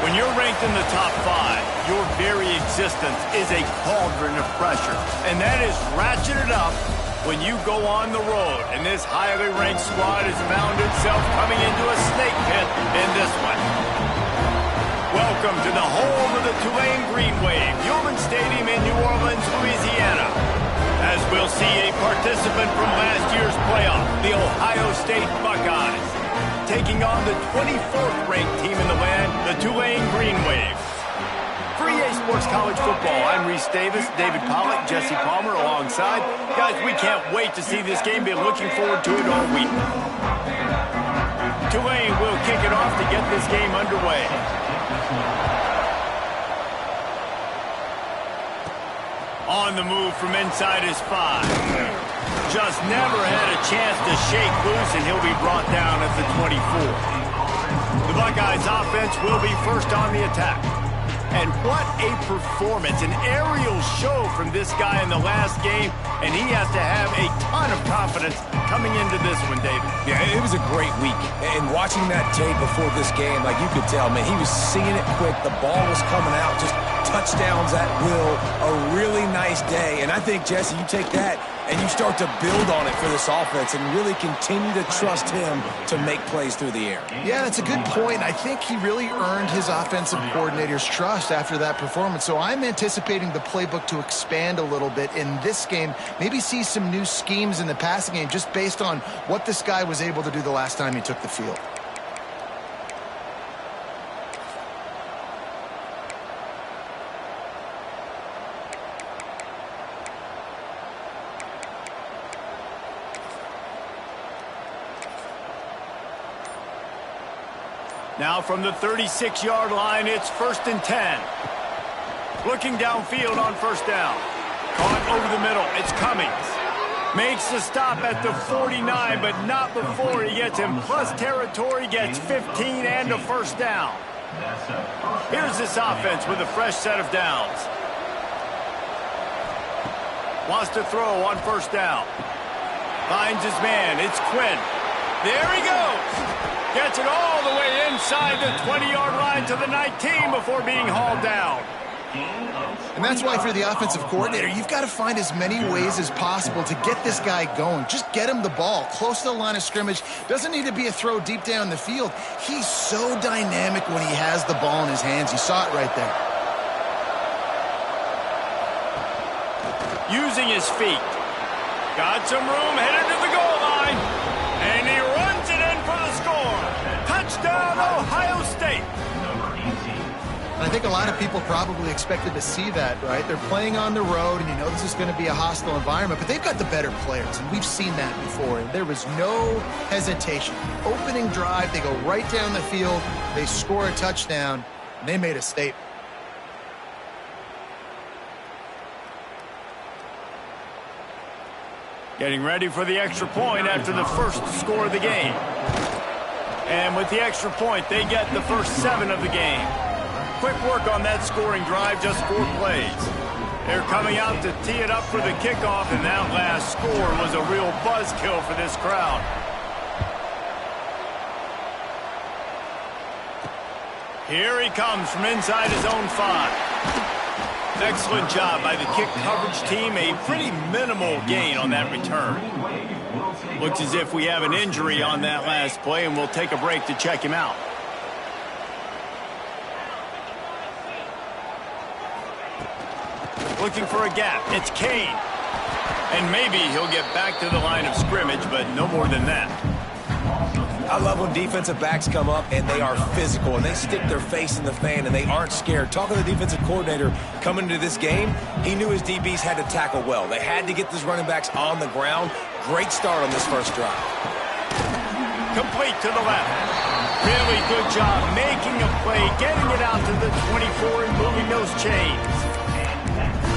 When you're ranked in the top 5, your very existence is a cauldron of pressure. And that is ratcheted up when you go on the road. And this highly ranked squad has found itself coming into a snake pit in this one. Welcome to the home of the Tulane Green Wave, Human Stadium in New Orleans, Louisiana. As we'll see a participant from last year's playoff, the Ohio State Buckeyes, taking on the 24th ranked team in the land, the Tulane Green Wave. For EA Sports College Football, I'm Reese Davis, David Pollack, Jesse Palmer alongside. Guys, we can't wait to see this game. Been looking forward to it all week. Tulane will kick it off to get this game underway. On the move from inside his 5. Just never had a chance to shake loose, and he'll be brought down at the 24. The Buckeyes offense will be first on the attack. And what a performance, an aerial show from this guy in the last game, and he has to have a ton of confidence coming into this one, David. Yeah, it was a great week. And watching that tape before this game, like you could tell, man, he was seeing it quick. The ball was coming out, just touchdowns at will. A really nice day. And I think, Jesse, you take that and you start to build on it for this offense and really continue to trust him to make plays through the air. Yeah, that's a good point. I think he really earned his offensive coordinator's trust after that performance. So I'm anticipating the playbook to expand a little bit in this game, maybe see some new schemes in the passing game just based on what this guy was able to do the last time he took the field. Now from the 36-yard line, it's 1st and 10. Looking downfield on first down. Caught over the middle. It's Cummings. Makes the stop at the 49, but not before he gets in plus territory, gets 15 and a first down. Here's this offense with a fresh set of downs. Wants to throw on first down. Finds his man. It's Quinn. There he goes. Gets it all the way inside the 20-yard line to the 19 before being hauled down. And that's why for the offensive coordinator, you've got to find as many ways as possible to get this guy going. Just get him the ball close to the line of scrimmage. Doesn't need to be a throw deep down the field. He's so dynamic when he has the ball in his hands. You saw it right there. Using his feet. Got some room, headed to the goal line. And he runs it in for the score. Touchdown, Ohio State. I think a lot of people probably expected to see that, right? They're playing on the road, and you know this is going to be a hostile environment, but they've got the better players, and we've seen that before. And there was no hesitation. Opening drive, they go right down the field, they score a touchdown, and they made a statement. Getting ready for the extra point after the first score of the game. And with the extra point, they get the first 7 of the game. Quick work on that scoring drive, just 4 plays. They're coming out to tee it up for the kickoff, and that last score was a real buzzkill for this crowd. Here he comes from inside his own 5. Excellent job by the kick coverage team. A pretty minimal gain on that return. Looks as if we have an injury on that last play, and we'll take a break to check him out. Looking for a gap. It's Kane. And maybe he'll get back to the line of scrimmage, but no more than that. I love when defensive backs come up and they are physical and they stick their face in the fan and they aren't scared. Talking to the defensive coordinator coming into this game, he knew his DBs had to tackle well. They had to get these running backs on the ground. Great start on this first drive. Complete to the left. Really good job making a play, getting it out to the 24 and moving those chains.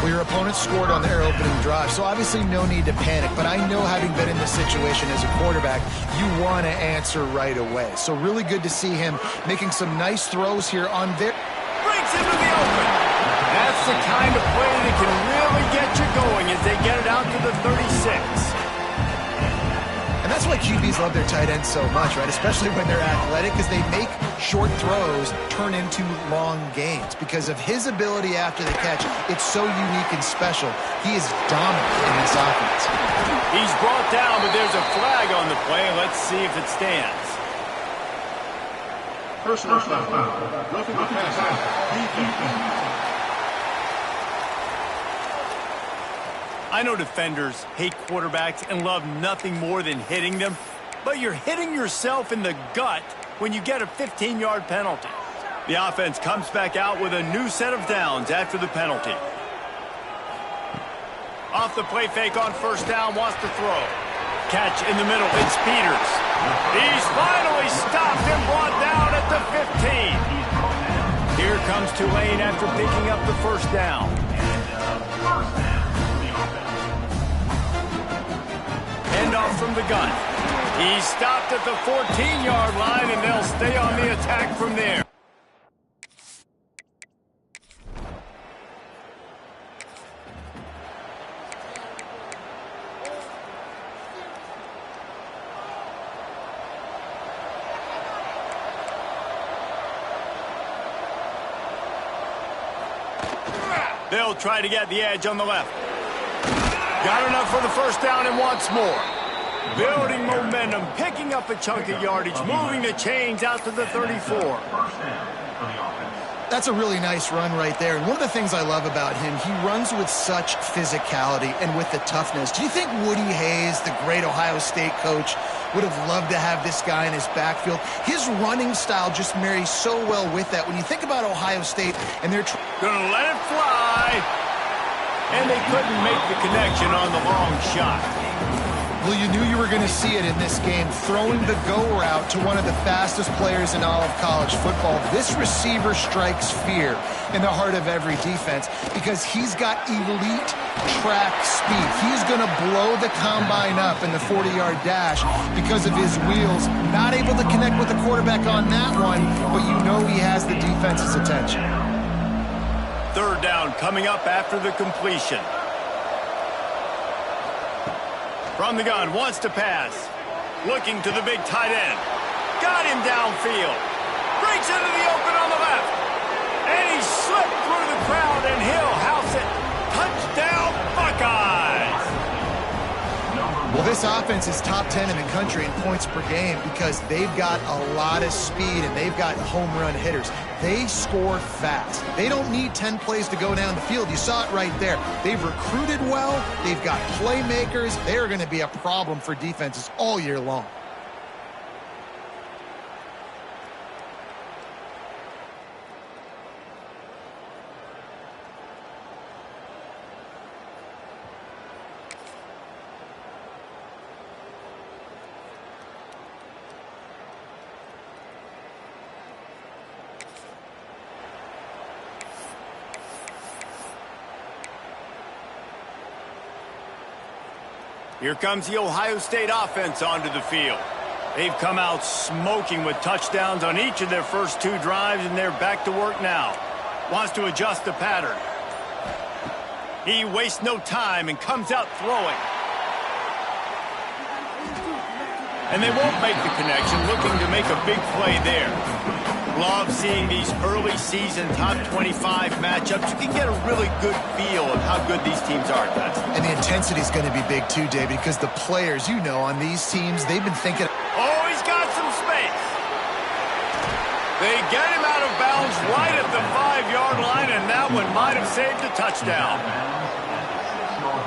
Well, your opponent scored on their opening drive, so obviously no need to panic. But I know, having been in this situation as a quarterback, you want to answer right away. So really good to see him making some nice throws here on their... Breaks into the open. That's the kind of play that can really get you going as they get it out to the 36. And that's why QBs love their tight ends so much, right? Especially when they're athletic, because they make short throws turn into long gains because of his ability after the catch. It's so unique and special. He is dominant in this offense. He's brought down, but there's a flag on the play. Let's see if it stands. Personal foul. Roughing the passer. I know defenders hate quarterbacks and love nothing more than hitting them, but you're hitting yourself in the gut when you get a 15-yard penalty. The offense comes back out with a new set of downs after the penalty. Off the play fake on first down, wants to throw. Catch in the middle, it's Peters. He's finally stopped and brought down at the 15. Here comes Tulane after picking up the first down. Handoff from the gun. He stopped at the 14-yard line, and they'll stay on the attack from there. They'll try to get the edge on the left. Got enough for the first down and wants more. Building momentum, picking up a chunk of yardage, moving the chains out to the 34. That's a really nice run right there. And one of the things I love about him, he runs with such physicality and with the toughness. Do you think Woody Hayes, the great Ohio State coach, would have loved to have this guy in his backfield? His running style just marries so well with that. When you think about Ohio State and they're gonna let it fly. And they couldn't make the connection on the long shot. Well, you knew you were going to see it in this game, throwing the go route to one of the fastest players in all of college football. This receiver strikes fear in the heart of every defense because he's got elite track speed. He's going to blow the combine up in the 40-yard dash because of his wheels. Not able to connect with the quarterback on that one, but you know he has the defense's attention. Third down coming up after the completion. From the gun, wants to pass. Looking to the big tight end. Got him downfield. Breaks into the open on the left. And he slipped through the crowd, and he'll house it. Touchdown, Buckeyes! Well, this offense is top 10 in the country in points per game because they've got a lot of speed and they've got home run hitters. They score fast. They don't need 10 plays to go down the field. You saw it right there. They've recruited well. They've got playmakers. They're going to be a problem for defenses all year long. Here comes the Ohio State offense onto the field. They've come out smoking with touchdowns on each of their first two drives, and they're back to work now. Wants to adjust the pattern. He wastes no time and comes out throwing. And they won't make the connection, looking to make a big play there. Love seeing these early season top 25 matchups. You can get a really good feel of how good these teams are, guys. And the intensity is going to be big too, David, because the players, you know, on these teams, they've been thinking. Oh, he's got some space. They get him out of bounds right at the 5-yard line, and that one might have saved a touchdown.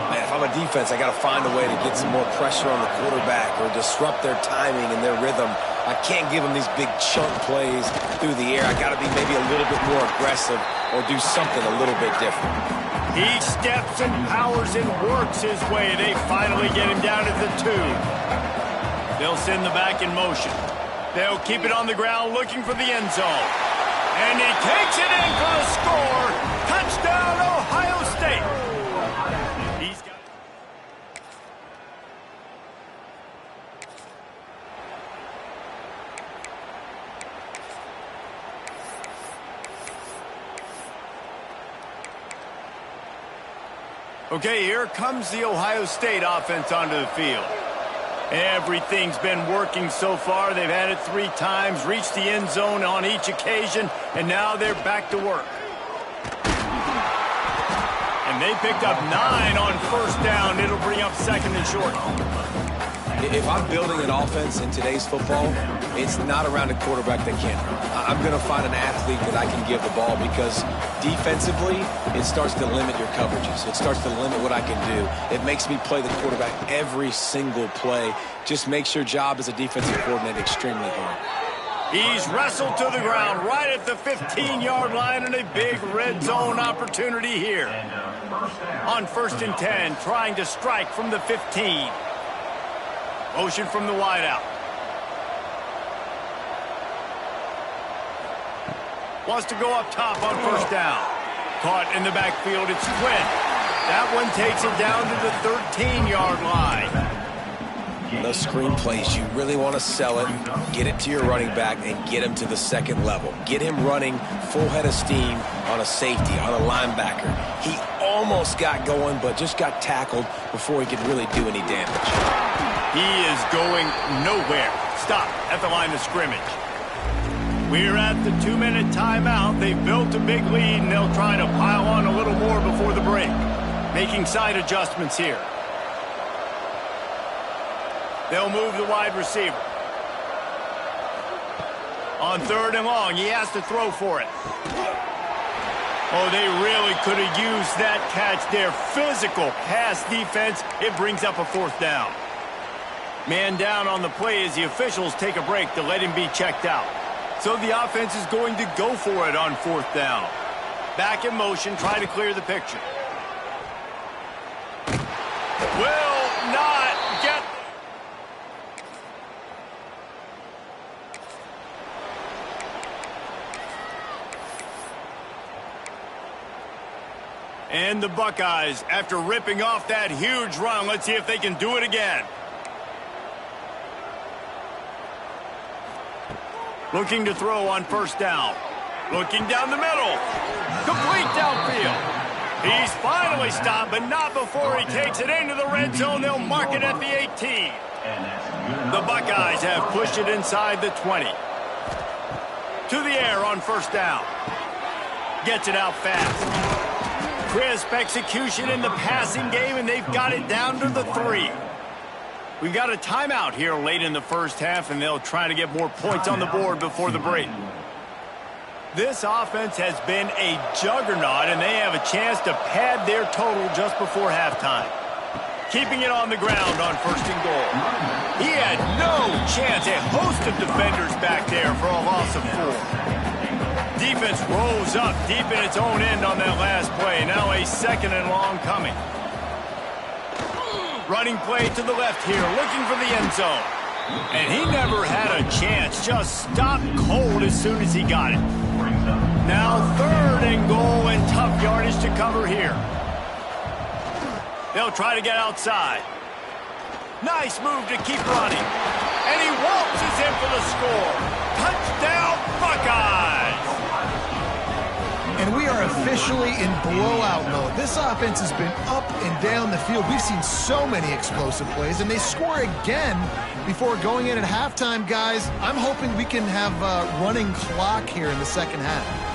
Man, if I'm a defense, I got to find a way to get some more pressure on the quarterback or disrupt their timing and their rhythm. I can't give them these big chunk plays through the air. I got to be maybe a little bit more aggressive or do something a little bit different. He steps and powers and works his way. They finally get him down at the 2. They'll send the back in motion. They'll keep it on the ground looking for the end zone. And he takes it in for the score. Touchdown, Ohio State. He's got... Okay, here comes the Ohio State offense onto the field. Everything's been working so far. They've had it 3 times, reached the end zone on each occasion, and now they're back to work. And they picked up 9 on first down. It'll bring up second and short. If I'm building an offense in today's football, it's not around a quarterback that can't run. I'm going to find an athlete that I can give the ball because defensively, it starts to limit your coverages. It starts to limit what I can do. It makes me play the quarterback every single play. Just makes your job as a defensive coordinator extremely hard. He's wrestled to the ground right at the 15-yard line, and a big red zone opportunity here. On first and 10, trying to strike from the 15. Motion from the wideout. Wants to go up top on first down. Caught in the backfield, it's Quinn. That one takes it down to the 13-yard line. Those screen plays, you really want to sell it, get it to your running back, and get him to the second level. Get him running full head of steam on a safety, on a linebacker. He almost got going, but just got tackled before he could really do any damage. He is going nowhere. Stop at the line of scrimmage. We're at the 2-minute timeout. They've built a big lead, and they'll try to pile on a little more before the break. Making side adjustments here. They'll move the wide receiver. On third and long, he has to throw for it. Oh, they really could have used that catch there. Physical pass defense. It brings up a fourth down. Man down on the play as the officials take a break to let him be checked out. So the offense is going to go for it on fourth down. Back in motion, try to clear the picture. Will not get... And the Buckeyes, after ripping off that huge run, let's see if they can do it again. Looking to throw on first down. Looking down the middle. Complete downfield. He's finally stopped, but not before he takes it into the red zone. They'll mark it at the 18. The Buckeyes have pushed it inside the 20. To the air on first down. Gets it out fast. Crisp execution in the passing game, and they've got it down to the 3. We've got a timeout here late in the first half, and they'll try to get more points on the board before the break. This offense has been a juggernaut, and they have a chance to pad their total just before halftime. Keeping it on the ground on first and goal. He had no chance. A host of defenders back there for a loss of 4. Defense rolls up deep in its own end on that last play. Now a second and long coming. Running play to the left here, looking for the end zone. And he never had a chance. Just stopped cold as soon as he got it. Now third and goal, and tough yardage to cover here. They'll try to get outside. Nice move to keep running. And he waltzes in for the score. Touchdown, Buckeyes! And we are officially in blowout mode. This offense has been up and down the field. We've seen so many explosive plays, and they score again before going in at halftime, guys. I'm hoping we can have a running clock here in the second half.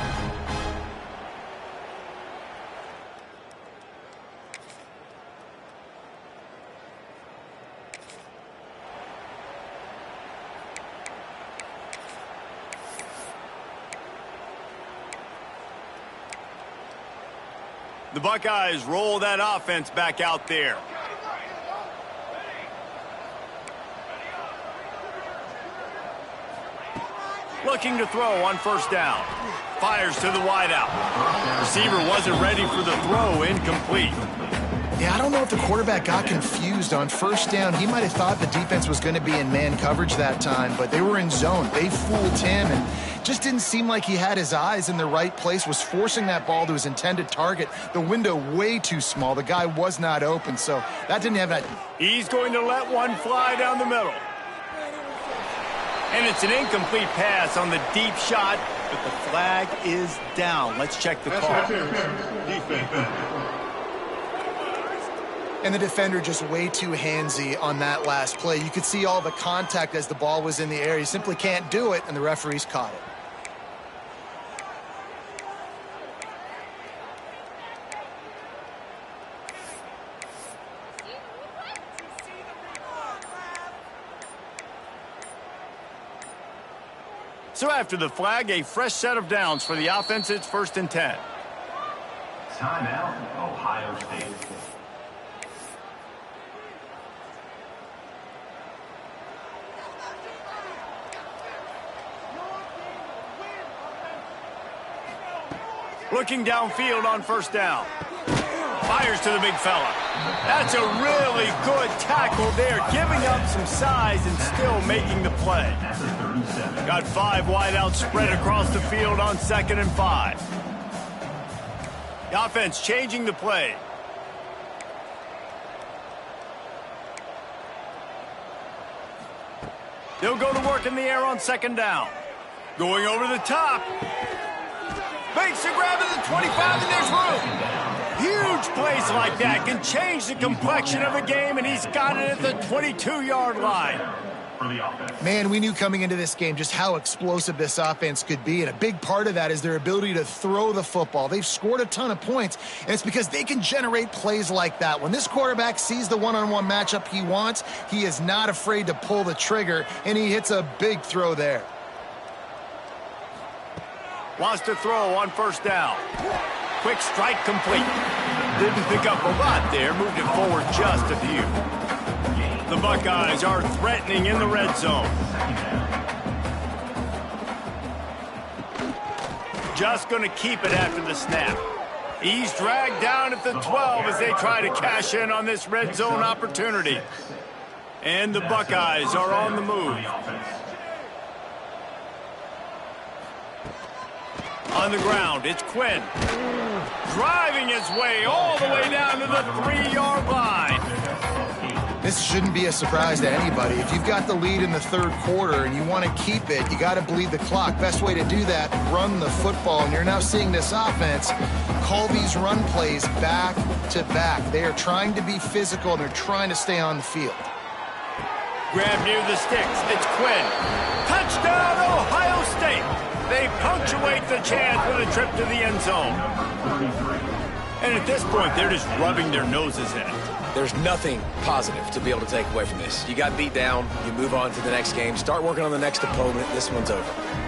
The Buckeyes roll that offense back out there. Looking to throw on first down. Fires to the wideout. Receiver wasn't ready for the throw, incomplete. Yeah, I don't know if the quarterback got confused on first down. He might have thought the defense was going to be in man coverage that time, but they were in zone. They fooled him and just didn't seem like he had his eyes in the right place, was forcing that ball to his intended target. The window way too small. The guy was not open, so that didn't have that. He's going to let one fly down the middle. And it's an incomplete pass on the deep shot, but the flag is down. Let's check the call. Defense. And the defender just way too handsy on that last play. You could see all the contact as the ball was in the air. You simply can't do it, and the referees caught it. So after the flag, a fresh set of downs for the offense. It's 1st and 10. Timeout, Ohio State. Looking downfield on 1st down. Fires to the big fella. That's a really good tackle there, giving up some size and still making the play. Got 5 wideouts spread across the field on 2nd and 5. The offense changing the play. They'll go to work in the air on 2nd down. Going over the top. Makes a grab at the 25, and there's room. Huge plays like that can change the complexion of a game, and he's got it at the 22-yard line. Man, we knew coming into this game just how explosive this offense could be, and a big part of that is their ability to throw the football. They've scored a ton of points, and it's because they can generate plays like that. When this quarterback sees the one-on-one matchup he wants, he is not afraid to pull the trigger, and he hits a big throw there. Wants to throw on 1st down. Quick strike complete. Didn't pick up a lot there. Moved it forward just a few. The Buckeyes are threatening in the red zone. Just going to keep it after the snap. He's dragged down at the 12 as they try to cash in on this red zone opportunity. And the Buckeyes are on the move. On the ground, it's Quinn. Driving his way all the way down to the 3-yard line. This shouldn't be a surprise to anybody. If you've got the lead in the 3rd quarter and you want to keep it, you got to bleed the clock. Best way to do that, run the football. And you're now seeing this offense call these run plays back to back. They are trying to be physical, and they're trying to stay on the field. Grab near the sticks. It's Quinn. Touchdown, Ohio State. They punctuate the chance with a trip to the end zone. And at this point, they're just rubbing their noses in it. There's nothing positive to be able to take away from this. You got beat down, you move on to the next game, start working on the next opponent. This one's over.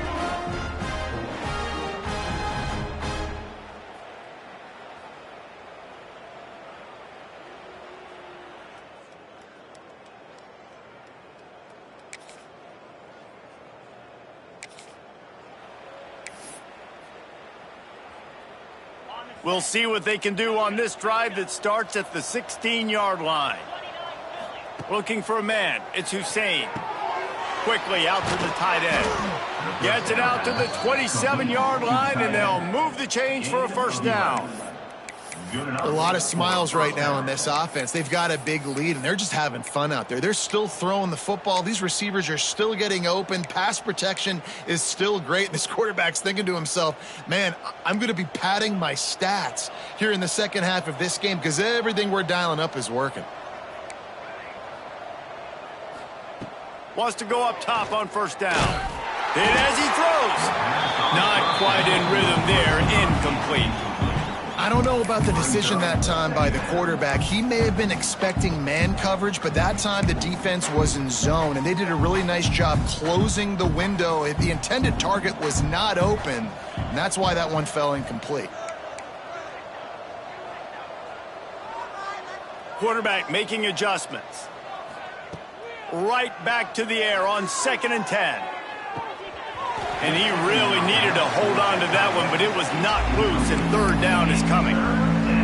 We'll see what they can do on this drive that starts at the 16-yard line. Looking for a man. It's Hussein. Quickly out to the tight end. Gets it out to the 27-yard line, and they'll move the change for a 1st down. A lot of smiles right now in this offense. They've got a big lead, and they're just having fun out there. They're still throwing the football. These receivers are still getting open. Pass protection is still great. This quarterback's thinking to himself, man, I'm going to be padding my stats here in the 2nd half of this game because everything we're dialing up is working. Wants to go up top on 1st down. And as he throws, not quite in rhythm there, incomplete. I don't know about the decision that time by the quarterback. He may have been expecting man coverage, but that time the defense was in zone, and they did a really nice job closing the window. The intended target was not open, and that's why that one fell incomplete. Quarterback making adjustments. Right back to the air on 2nd and 10. And he really needed to hold on to that one, but it was not loose, and 3rd down is coming.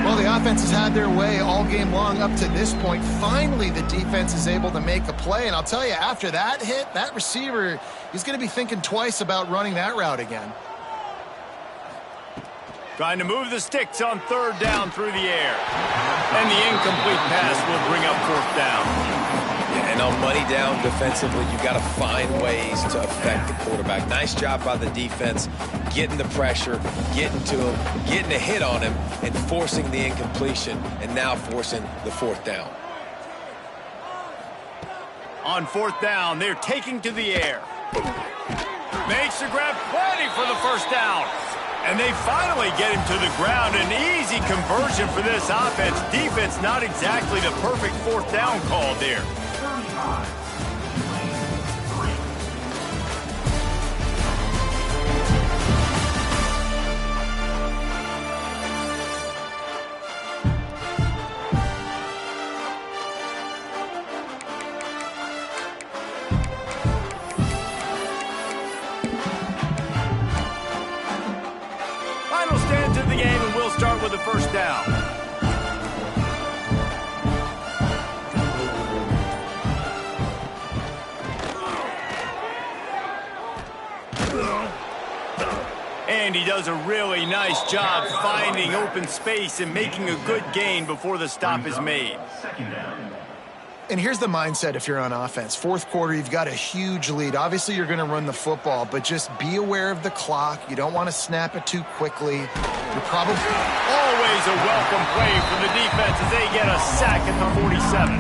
Well, the offense has had their way all game long up to this point. Finally, the defense is able to make a play, and I'll tell you, after that hit, that receiver, he's going to be thinking twice about running that route again. Trying to move the sticks on 3rd down through the air. And the incomplete pass will bring up 4th down. And on money down defensively, you got to find ways to affect the quarterback. Nice job by the defense, getting the pressure, getting to him, getting a hit on him, and forcing the incompletion, and now forcing the fourth down. On fourth down, they're taking to the air. Makes the grab, plenty for the first down. And they finally get him to the ground. An easy conversion for this offense. Defense not exactly the perfect fourth down call there. 35. Final stands in the game, and we'll start with the first down. And he does a really nice job finding open space and making a good gain before the stop is made. Second down. And here's the mindset if you're on offense. Fourth quarter, you've got a huge lead. Obviously, you're going to run the football, but just be aware of the clock. You don't want to snap it too quickly. You're probably... Always a welcome play for the defense as they get a sack at the 47.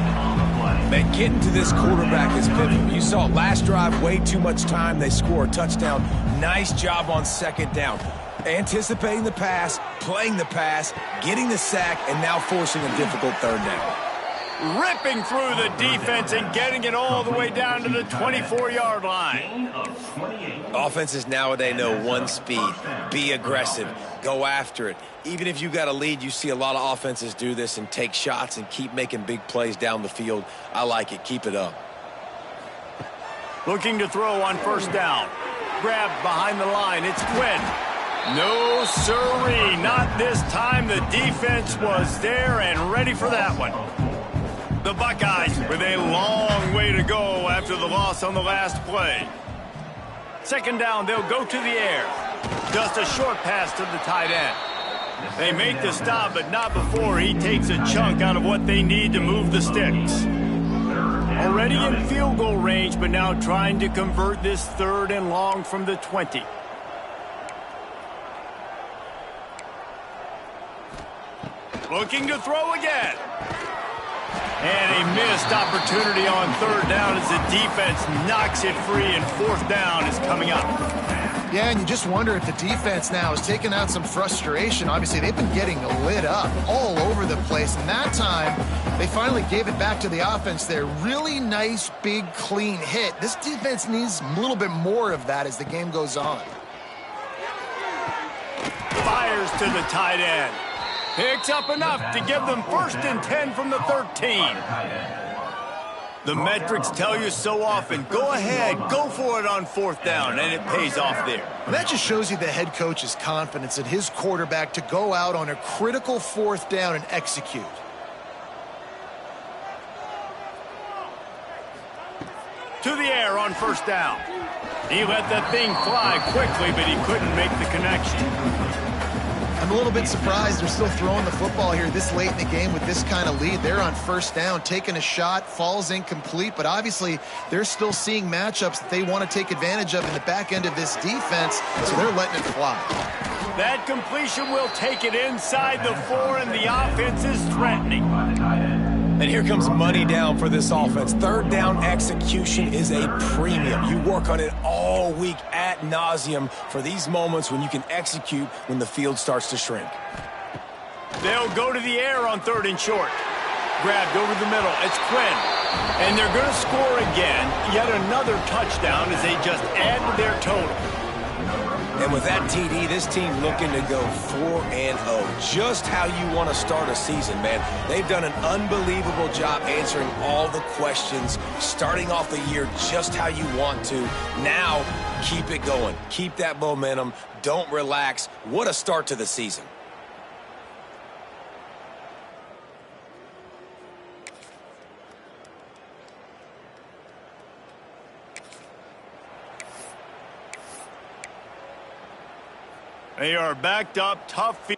Man, getting to this quarterback is pivotal. You saw last drive, way too much time. They score a touchdown. Nice job on second down. Anticipating the pass, playing the pass, getting the sack, and now forcing a difficult third down. Ripping through the defense and getting it all the way down to the 24-yard line. Gain of 28. Offenses nowadays know one speed. Be aggressive. Go after it. Even if you got a lead, you see a lot of offenses do this and take shots and keep making big plays down the field. I like it. Keep it up. Looking to throw on first down. Grabbed behind the line. It's Quinn. No siree. Not this time. The defense was there and ready for that one. The Buckeyes with a long way to go after the loss on the last play. Second down, they'll go to the air. Just a short pass to the tight end. They make the stop, but not before he takes a chunk out of what they need to move the sticks. Already in field goal range, but now trying to convert this third and long from the 20. Looking to throw again. And a missed opportunity on third down as the defense knocks it free, and fourth down is coming up. Yeah, and you just wonder if the defense now is taking out some frustration. Obviously, they've been getting lit up all over the place, and that time they finally gave it back to the offense there. Really nice, big, clean hit. This defense needs a little bit more of that as the game goes on. Fires to the tight end. Picks up enough to give them 1st and 10 from the 13. The metrics tell you so often, go ahead, go for it on fourth down, and it pays off there. And that just shows you the head coach's confidence in his quarterback to go out on a critical fourth down and execute. To the air on first down. He let that thing fly quickly, but he couldn't make the connection. I'm a little bit surprised they're still throwing the football here this late in the game with this kind of lead. They're on first down, taking a shot, falls incomplete, but obviously they're still seeing matchups that they want to take advantage of in the back end of this defense, so they're letting it fly. That completion will take it inside the 4, and the offense is threatening. And here comes money down for this offense. Third down execution is a premium. You work on it all week ad nauseum for these moments when you can execute when the field starts to shrink. They'll go to the air on 3rd and short. Grabbed over the middle. It's Quinn. And they're going to score again. Yet another touchdown as they just add to their total. And with that TD, this team looking to go 4-0. Just how you want to start a season, man. They've done an unbelievable job answering all the questions, starting off the year just how you want to. Now, keep it going. Keep that momentum. Don't relax. What a start to the season. They are backed up, tough.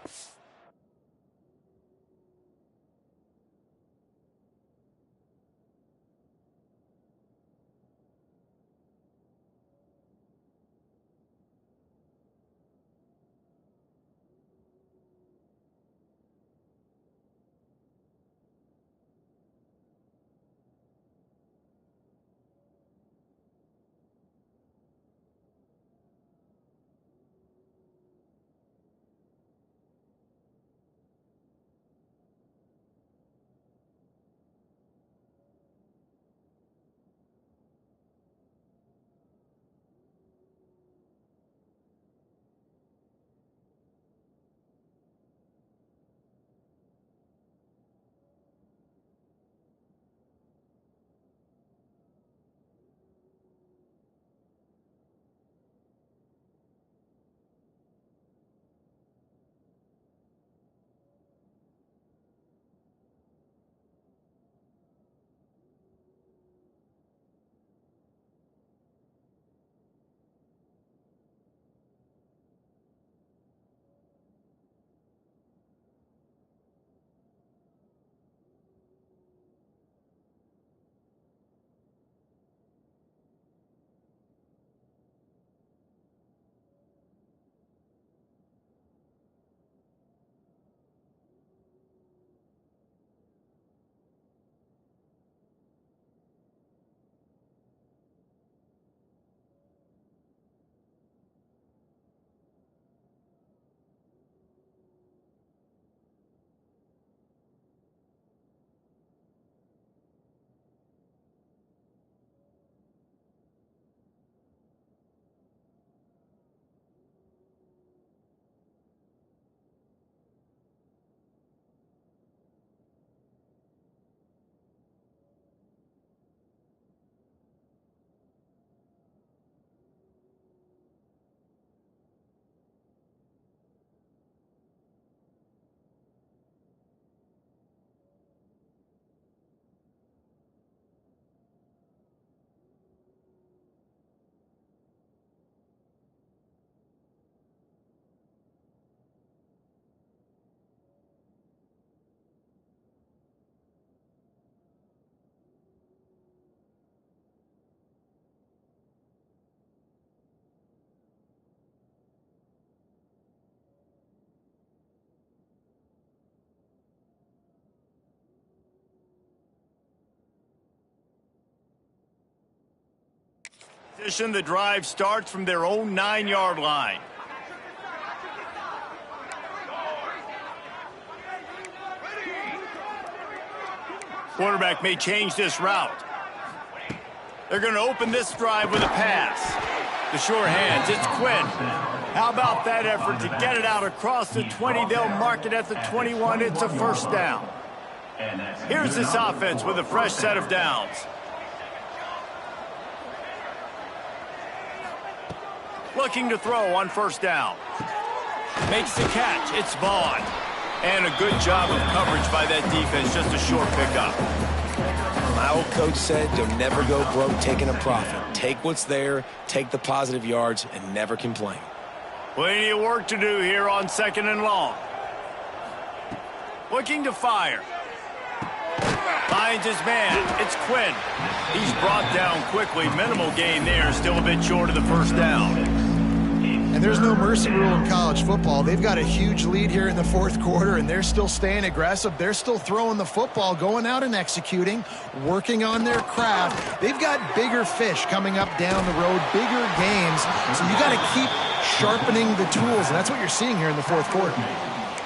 Position, the drive starts from their own 9-yard line. Quarterback may change this route. They're going to open this drive with a pass. The sure hands, it's Quinn. How about that effort to get it out across the 20? They'll mark it at the 21. It's a first down. Here's this offense with a fresh set of downs. Looking to throw on first down. Makes the catch. It's Vaughn. And a good job of coverage by that defense. Just a short pickup. My old coach said, you'll never go broke taking a profit. Take what's there, take the positive yards, and never complain. Plenty of work to do here on 2nd and long. Looking to fire. Finds his man. It's Quinn. He's brought down quickly. Minimal gain there. Still a bit short of the first down. And there's no mercy rule in college football. They've got a huge lead here in the 4th quarter, and they're still staying aggressive. They're still throwing the football, going out and executing, working on their craft. They've got bigger fish coming up down the road, bigger games. So you got to keep sharpening the tools, and that's what you're seeing here in the 4th quarter.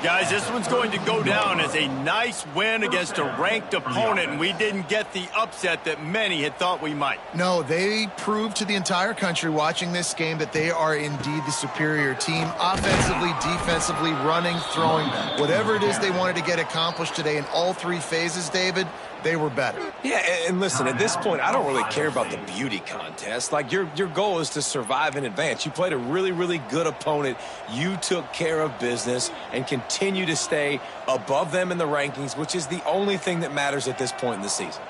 Guys, this one's going to go down as a nice win against a ranked opponent, and we didn't get the upset that many had thought we might. No, they proved to the entire country watching this game that they are indeed the superior team. Offensively, defensively, running, throwing, whatever it is they wanted to get accomplished today in all 3 phases, David, they were better. Yeah, and listen, at this point, I don't really care about the beauty contest. Like, your goal is to survive and advance. You played a really, really good opponent. You took care of business and continue to stay above them in the rankings, which is the only thing that matters at this point in the season.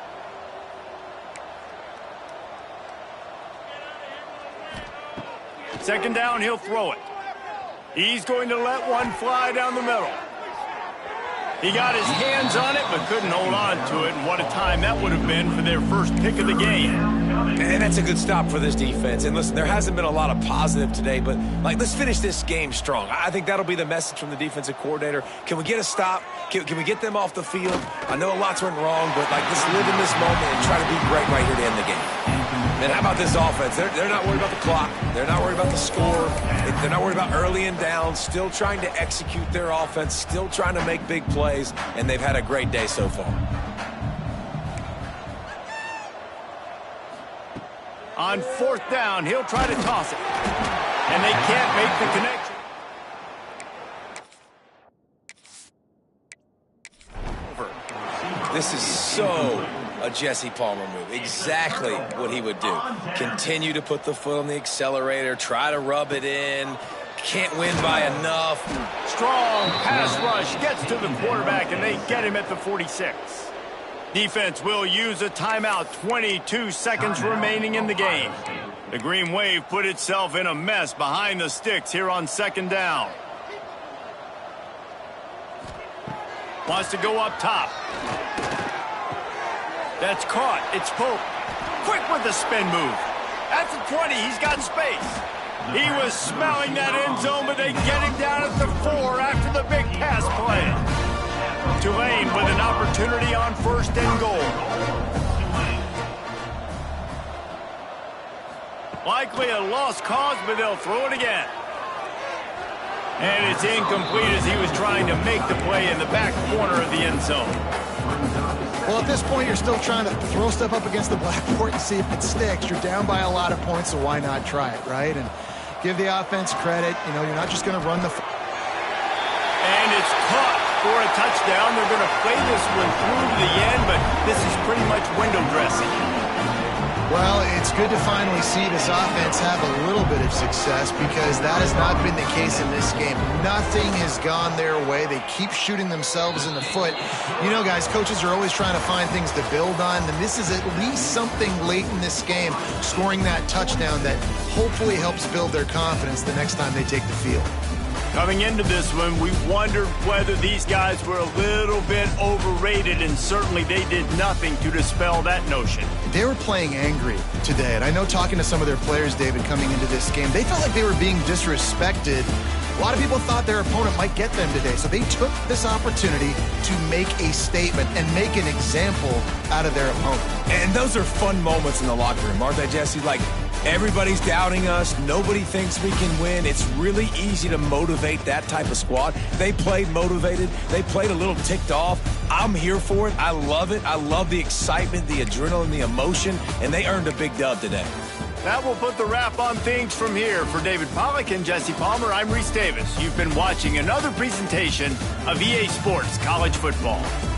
Second down, he'll throw it. He's going to let one fly down the middle. He got his hands on it, but couldn't hold on to it, and what a time that would have been for their first pick of the game. And that's a good stop for this defense. And listen, there hasn't been a lot of positive today, but, like, let's finish this game strong. I think that'll be the message from the defensive coordinator. Can we get a stop? Can we get them off the field? I know lots went wrong, but, like, let's live in this moment and try to be great right here to end the game. And how about this offense? They're not worried about the clock. They're not worried about the score. They're not worried about early and down. Still trying to execute their offense. Still trying to make big plays. And they've had a great day so far. On 4th down, he'll try to toss it. And they can't make the connection. This is so a Jesse Palmer move. Exactly what he would do. Continue to put the foot on the accelerator, try to rub it in. Can't win by enough. Strong pass rush gets to the quarterback, and they get him at the 46. Defense will use a timeout. 22 seconds remaining in the game. The Green Wave put itself in a mess behind the sticks here on 2nd down. Wants to go up top. That's caught. It's Pope. Quick with the spin move. At the 20, he's got space. He was smelling that end zone, but they get him down at the 4 after the big pass play. Tulane with an opportunity on 1st and goal. Likely a lost cause, but they'll throw it again. And it's incomplete as he was trying to make the play in the back corner of the end zone. Well, at this point, you're still trying to throw stuff up against the blackboard and see if it sticks. You're down by a lot of points, so why not try it, right? And give the offense credit. You know, you're not just going to run the... And it's caught for a touchdown. They're going to play this one through to the end, but this is pretty much window dressing. Well, it's good to finally see this offense have a little bit of success because that has not been the case in this game. Nothing has gone their way. They keep shooting themselves in the foot. You know, guys, coaches are always trying to find things to build on, and this is at least something late in this game, scoring that touchdown that hopefully helps build their confidence the next time they take the field. Coming into this one, we wondered whether these guys were a little bit overrated, and certainly they did nothing to dispel that notion. They were playing angry today, and I know talking to some of their players, David, coming into this game, they felt like they were being disrespected. A lot of people thought their opponent might get them today, so they took this opportunity to make a statement and make an example out of their opponent. And those are fun moments in the locker room, aren't they, Jesse? Like, Everybody's doubting us. Nobody thinks we can win. It's really easy to motivate that type of squad. They played motivated. They played a little ticked off. I'm here for it. I love it. I love the excitement, the adrenaline, the emotion, and they earned a big dub today. That will put the wrap on things from here. For David Pollack and Jesse Palmer, I'm Reese Davis. You've been watching another presentation of EA Sports College Football.